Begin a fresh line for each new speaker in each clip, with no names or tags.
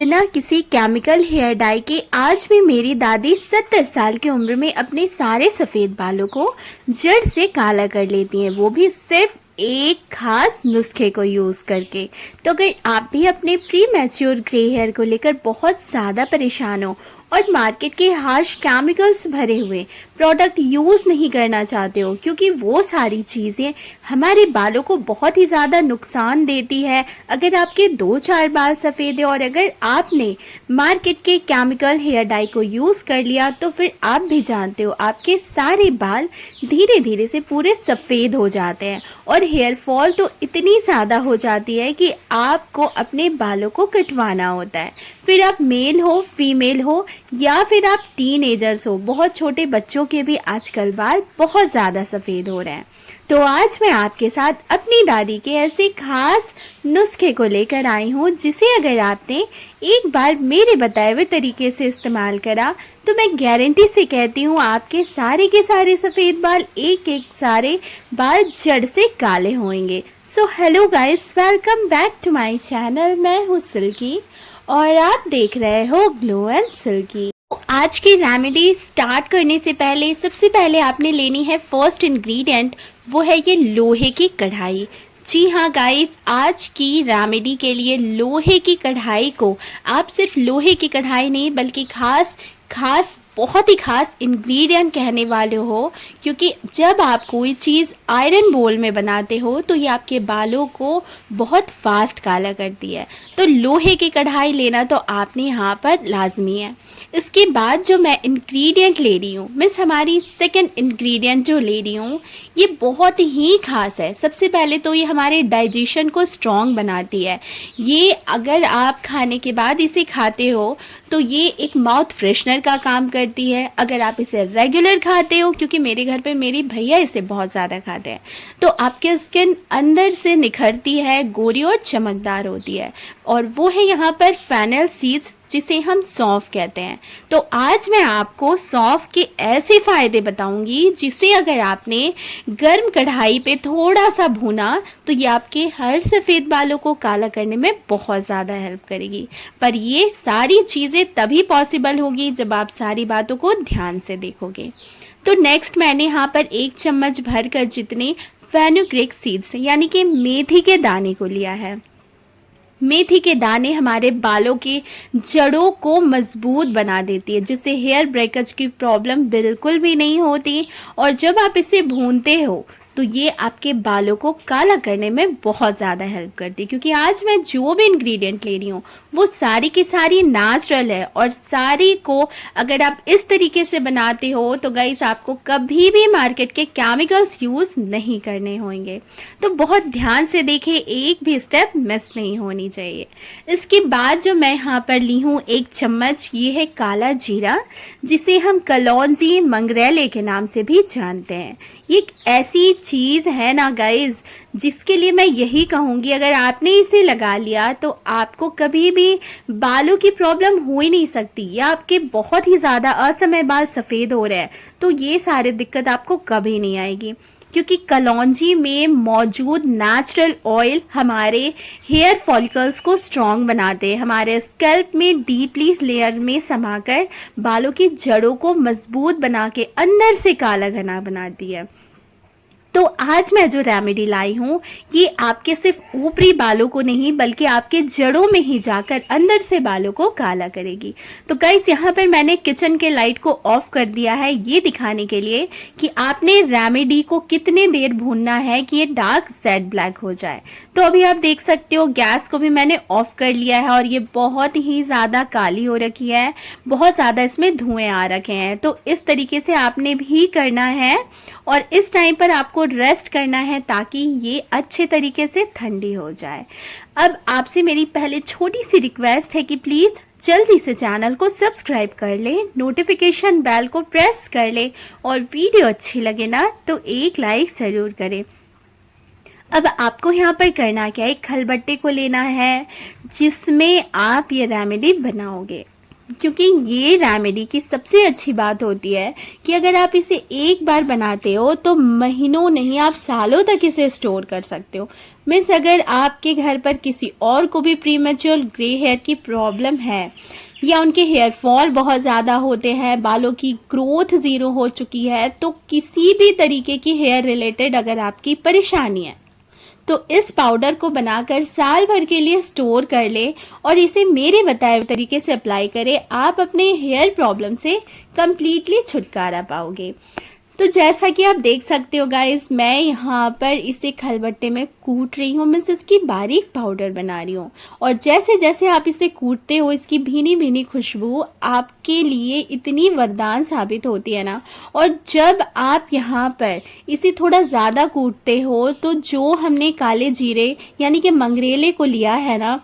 बिना किसी chemical hair dye के आज भी मेरी दादी 70 साल की उम्र में अपने सारे सफ़ेद बालों को जड़ से काला कर लेती हैं, वो भी सिर्फ एक खास नुस्खे को यूज़ करके। तो अगर आप भी अपने प्री मैच्योर ग्रे हेयर को लेकर बहुत ज़्यादा परेशान हो और मार्केट के हार्श केमिकल्स भरे हुए प्रोडक्ट यूज़ नहीं करना चाहते हो, क्योंकि वो सारी चीज़ें हमारे बालों को बहुत ही ज़्यादा नुकसान देती है अगर आपके 2-4 बाल सफ़ेद है, और अगर आपने मार्केट के केमिकल हेयर डाई को यूज़ कर लिया तो फिर आप भी जानते हो आपके सारे बाल धीरे धीरे से पूरे सफ़ेद हो जाते हैं और हेयर फॉल तो इतनी ज़्यादा हो जाती है कि आपको अपने बालों को कटवाना होता है। फिर आप मेल हो, फीमेल हो या फिर आप टीनेजर्स हो, बहुत छोटे बच्चों के भी आजकल बाल बहुत ज़्यादा सफ़ेद हो रहे हैं। तो आज मैं आपके साथ अपनी दादी के ऐसे खास नुस्खे को लेकर आई हूँ, जिसे अगर आपने एक बार मेरे बताए हुए तरीके से इस्तेमाल करा तो मैं गारंटी से कहती हूँ आपके सारे के सारे सफ़ेद बाल एक एक सारे बाल जड़ से काले होंगे। So hello guys, welcome back to my channel. मैं हूँ सिल्की और आप देख रहे हो ग्लो एंड सिल्की। आज की रेमेडी स्टार्ट करने से पहले सबसे पहले आपने लेनी है फर्स्ट इंग्रेडिएंट, वो है ये लोहे की कढ़ाई। जी हाँ गाइस, आज की रेमेडी के लिए लोहे की कढ़ाई को आप सिर्फ लोहे की कढ़ाई नहीं बल्कि खास बहुत ही खास इंग्रेडिएंट कहने वाले हो, क्योंकि जब आप कोई चीज़ आयरन बोल में बनाते हो तो ये आपके बालों को बहुत फास्ट काला करती है। तो लोहे की कढ़ाई लेना तो आपने यहाँ पर लाजमी है। इसके बाद जो मैं इंग्रेडिएंट ले रही हूँ, मिस हमारी सेकंड इंग्रेडिएंट जो ले रही हूँ, ये बहुत ही खास है। सबसे पहले तो ये हमारे डाइजेशन को स्ट्रॉन्ग बनाती है। ये अगर आप खाने के बाद इसे खाते हो तो ये एक माउथ फ्रेशनर का काम करती है। अगर आप इसे रेगुलर खाते हो, क्योंकि मेरे घर पे मेरी भैया इसे बहुत ज़्यादा खाते हैं, तो आपके स्किन अंदर से निखरती है, गोरी और चमकदार होती है। और वो है यहाँ पर फेनल सीड्स, जिसे हम सौंफ कहते हैं। तो आज मैं आपको सौंफ के ऐसे फ़ायदे बताऊंगी जिसे अगर आपने गर्म कढ़ाई पे थोड़ा सा भूना तो ये आपके हर सफ़ेद बालों को काला करने में बहुत ज़्यादा हेल्प करेगी। पर ये सारी चीज़ें तभी पॉसिबल होगी जब आप सारी बातों को ध्यान से देखोगे। तो नेक्स्ट मैंने यहाँ पर 1 चम्मच भर कर जितने फेनुग्रीक सीड्स यानी कि मेथी के दाने को लिया है। मेथी के दाने हमारे बालों की जड़ों को मजबूत बना देती है, जिससे हेयर ब्रेकेज की प्रॉब्लम बिल्कुल भी नहीं होती। और जब आप इसे भूनते हो तो ये आपके बालों को काला करने में बहुत ज़्यादा हेल्प करती है, क्योंकि आज मैं जो भी इंग्रेडिएंट ले रही हूँ वो सारी की सारी नेचुरल है। और सारी को अगर आप इस तरीके से बनाते हो तो गाइस आपको कभी भी मार्केट के केमिकल्स यूज़ नहीं करने होंगे। तो बहुत ध्यान से देखें, एक भी स्टेप मिस नहीं होनी चाहिए। इसके बाद जो मैं यहाँ पर ली हूँ 1 चम्मच, ये है काला जीरा, जिसे हम कलौंजी मंगरेले के नाम से भी जानते हैं। ये एक ऐसी चीज़ है ना गाइज, जिसके लिए मैं यही कहूँगी अगर आपने इसे लगा लिया तो आपको कभी भी बालों की प्रॉब्लम हो ही नहीं सकती। या आपके बहुत ही ज़्यादा असमय बाल सफ़ेद हो रहे हैं तो ये सारी दिक्कत आपको कभी नहीं आएगी, क्योंकि कलौंजी में मौजूद नेचुरल ऑयल हमारे हेयर फॉलिकल्स को स्ट्रॉन्ग बनाते हैं, हमारे स्कैल्प में डीपली लेयर में समाकर बालों की जड़ों को मजबूत बना के अंदर से काला घना बनाती है। तो आज मैं जो रेमेडी लाई हूँ ये आपके सिर्फ ऊपरी बालों को नहीं बल्कि आपके जड़ों में ही जाकर अंदर से बालों को काला करेगी। तो गाइस यहाँ पर मैंने किचन के लाइट को ऑफ कर दिया है, ये दिखाने के लिए कि आपने रेमेडी को कितने देर भूनना है कि ये डार्क जेड ब्लैक हो जाए। तो अभी आप देख सकते हो गैस को भी मैंने ऑफ कर लिया है और ये बहुत ही ज़्यादा काली हो रखी है, बहुत ज़्यादा इसमें धुएँ आ रखे हैं। तो इस तरीके से आपने भी करना है और इस टाइम पर आपको रेस्ट करना है ताकि ये अच्छे तरीके से ठंडी हो जाए। अब आपसे मेरी पहले छोटी सी रिक्वेस्ट है कि प्लीज़ जल्दी से चैनल को सब्सक्राइब कर लें, नोटिफिकेशन बेल को प्रेस कर लें और वीडियो अच्छी लगे ना तो एक लाइक ज़रूर करें। अब आपको यहाँ पर करना क्या है, एक खलबट्टे को लेना है जिसमें आप ये रेमेडी बनाओगे। क्योंकि ये रेमेडी की सबसे अच्छी बात होती है कि अगर आप इसे एक बार बनाते हो तो महीनों नहीं, आप सालों तक इसे स्टोर कर सकते हो। मीन्स अगर आपके घर पर किसी और को भी प्रीमेच्योर ग्रे हेयर की प्रॉब्लम है, या उनके हेयर फॉल बहुत ज़्यादा होते हैं, बालों की ग्रोथ ज़ीरो हो चुकी है, तो किसी भी तरीके की हेयर रिलेटेड अगर आपकी परेशानी है, तो इस पाउडर को बनाकर साल भर के लिए स्टोर कर ले और इसे मेरे बताए हुए तरीके से अप्लाई करें। आप अपने हेयर प्रॉब्लम से कंप्लीटली छुटकारा पाओगे। तो जैसा कि आप देख सकते हो गाइस, मैं यहाँ पर इसे खलबट्टे में कूट रही हूँ, मीन्स इसकी बारीक पाउडर बना रही हूँ। और जैसे जैसे आप इसे कूटते हो, इसकी भीनी भीनी खुशबू आपके लिए इतनी वरदान साबित होती है ना। और जब आप यहाँ पर इसे थोड़ा ज़्यादा कूटते हो तो जो हमने काले जीरे यानी कि मंगरेले को लिया है ना,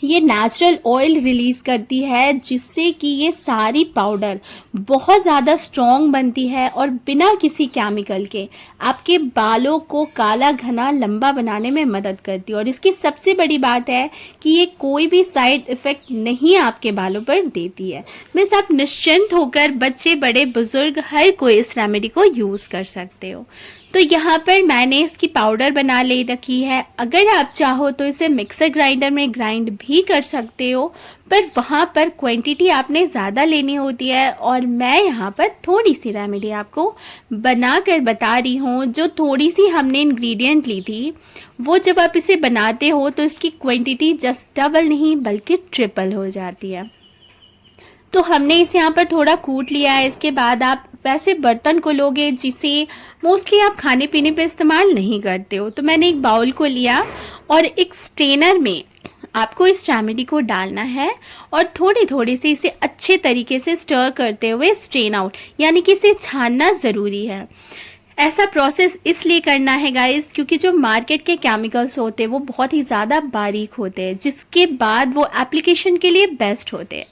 ये नेचुरल ऑयल रिलीज़ करती है, जिससे कि ये सारी पाउडर बहुत ज़्यादा स्ट्रॉन्ग बनती है और बिना किसी केमिकल के आपके बालों को काला घना लंबा बनाने में मदद करती है। और इसकी सबसे बड़ी बात है कि ये कोई भी साइड इफ़ेक्ट नहीं आपके बालों पर देती है। मीन्स आप निश्चिंत होकर बच्चे बड़े बुजुर्ग हर कोई इस रेमेडी को यूज़ कर सकते हो। तो यहाँ पर मैंने इसकी पाउडर बना ले रखी है। अगर आप चाहो तो इसे मिक्सर ग्राइंडर में ग्राइंड भी कर सकते हो, पर वहाँ पर क्वांटिटी आपने ज़्यादा लेनी होती है। और मैं यहाँ पर थोड़ी सी रेमेडी आपको बना कर बता रही हूँ। जो थोड़ी सी हमने इंग्रेडिएंट ली थी, वो जब आप इसे बनाते हो तो इसकी क्वांटिटी जस्ट डबल नहीं बल्कि ट्रिपल हो जाती है। तो हमने इसे यहाँ पर थोड़ा कूट लिया है। इसके बाद आप वैसे बर्तन को लोगे जिसे मोस्टली आप खाने पीने पे इस्तेमाल नहीं करते हो। तो मैंने एक बाउल को लिया और एक स्ट्रेनर में आपको इस रेमेडी को डालना है और थोड़ी थोड़ी सी इसे अच्छे तरीके से स्टर करते हुए स्ट्रेन आउट, यानी कि इसे छानना ज़रूरी है। ऐसा प्रोसेस इसलिए करना है गाइस, क्योंकि जो मार्केट के केमिकल्स होते हैं वो बहुत ही ज़्यादा बारीक होते हैं, जिसके बाद वो एप्लीकेशन के लिए बेस्ट होते हैं।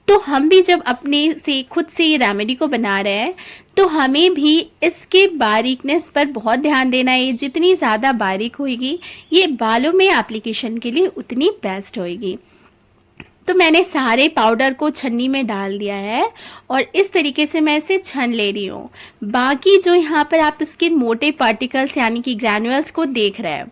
तो हम भी जब अपने से खुद से ये रेमेडी को बना रहे हैं तो हमें भी इसके बारीकनेस पर बहुत ध्यान देना है। जितनी ज़्यादा बारीक होगी ये बालों में एप्लीकेशन के लिए उतनी बेस्ट होगी। तो मैंने सारे पाउडर को छन्नी में डाल दिया है और इस तरीके से मैं इसे छन ले रही हूँ। बाकी जो यहाँ पर आप इसके मोटे पार्टिकल्स यानी कि ग्रैन्युअल्स को देख रहे हैं,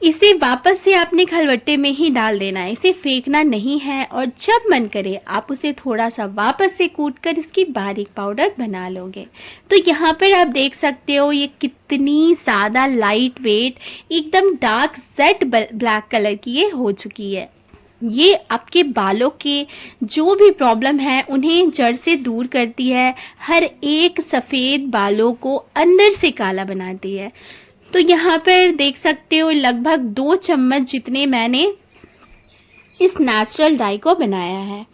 इसे वापस से आपने खलबट्टे में ही डाल देना है, इसे फेंकना नहीं है। और जब मन करे आप उसे थोड़ा सा वापस से कूटकर इसकी बारीक पाउडर बना लोगे। तो यहाँ पर आप देख सकते हो ये कितनी ज़्यादा लाइट वेट, एकदम डार्क जेड ब्लैक कलर की ये हो चुकी है। ये आपके बालों के जो भी प्रॉब्लम है उन्हें जड़ से दूर करती है, हर एक सफ़ेद बालों को अंदर से काला बनाती है। तो यहाँ पर देख सकते हो लगभग 2 चम्मच जितने मैंने इस नेचुरल डाई को बनाया है।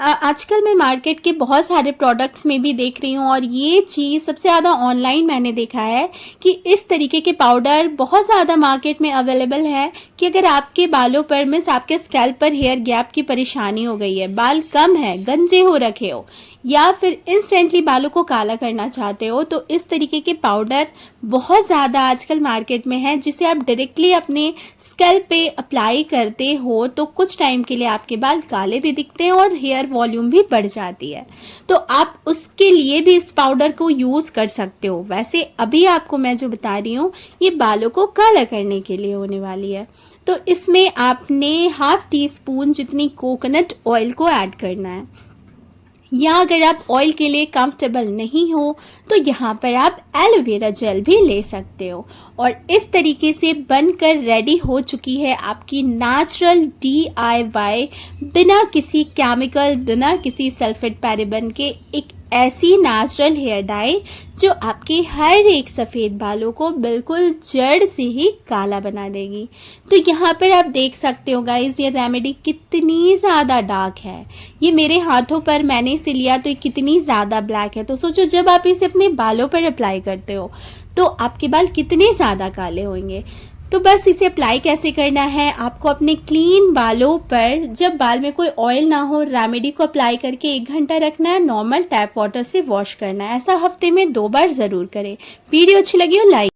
आजकल मैं मार्केट के बहुत सारे प्रोडक्ट्स में भी देख रही हूँ और ये चीज़ सबसे ज़्यादा ऑनलाइन मैंने देखा है कि इस तरीके के पाउडर बहुत ज़्यादा मार्केट में अवेलेबल है कि अगर आपके बालों पर मीन्स आपके स्कैल्प पर हेयर गैप की परेशानी हो गई है, बाल कम है, गंजे हो रखे हो, या फिर इंस्टेंटली बालों को काला करना चाहते हो, तो इस तरीके के पाउडर बहुत ज़्यादा आजकल मार्केट में है, जिसे आप डायरेक्टली अपने स्कैल्प पे अप्लाई करते हो तो कुछ टाइम के लिए आपके बाल काले भी दिखते हैं और हेयर वॉल्यूम भी बढ़ जाती है। तो आप उसके लिए भी इस पाउडर को यूज़ कर सकते हो। वैसे अभी आपको मैं जो बता रही हूँ ये बालों को काला करने के लिए होने वाली है। तो इसमें आपने ½ टीस्पून जितनी कोकोनट ऑयल को ऐड करना है, या अगर आप ऑयल के लिए कंफर्टेबल नहीं हो तो यहाँ पर आप एलोवेरा जेल भी ले सकते हो। और इस तरीके से बनकर रेडी हो चुकी है आपकी नेचुरल DIY, बिना किसी केमिकल, बिना किसी सल्फेट पैराबेन के एक ऐसी नेचुरल हेयर डाई जो आपके हर एक सफ़ेद बालों को बिल्कुल जड़ से ही काला बना देगी। तो यहाँ पर आप देख सकते हो गाइस ये रेमेडी कितनी ज़्यादा डार्क है। ये मेरे हाथों पर मैंने इसे लिया तो ये कितनी ज़्यादा ब्लैक है। तो सोचो जब आप इसे अपने बालों पर अप्लाई करते हो तो आपके बाल कितने ज़्यादा काले होंगे। तो बस इसे अप्लाई कैसे करना है, आपको अपने क्लीन बालों पर जब बाल में कोई ऑयल ना हो रेमेडी को अप्लाई करके 1 घंटा रखना है, नॉर्मल टैप वाटर से वॉश करना है। ऐसा हफ्ते में 2 बार ज़रूर करें। वीडियो अच्छी लगी हो लाइक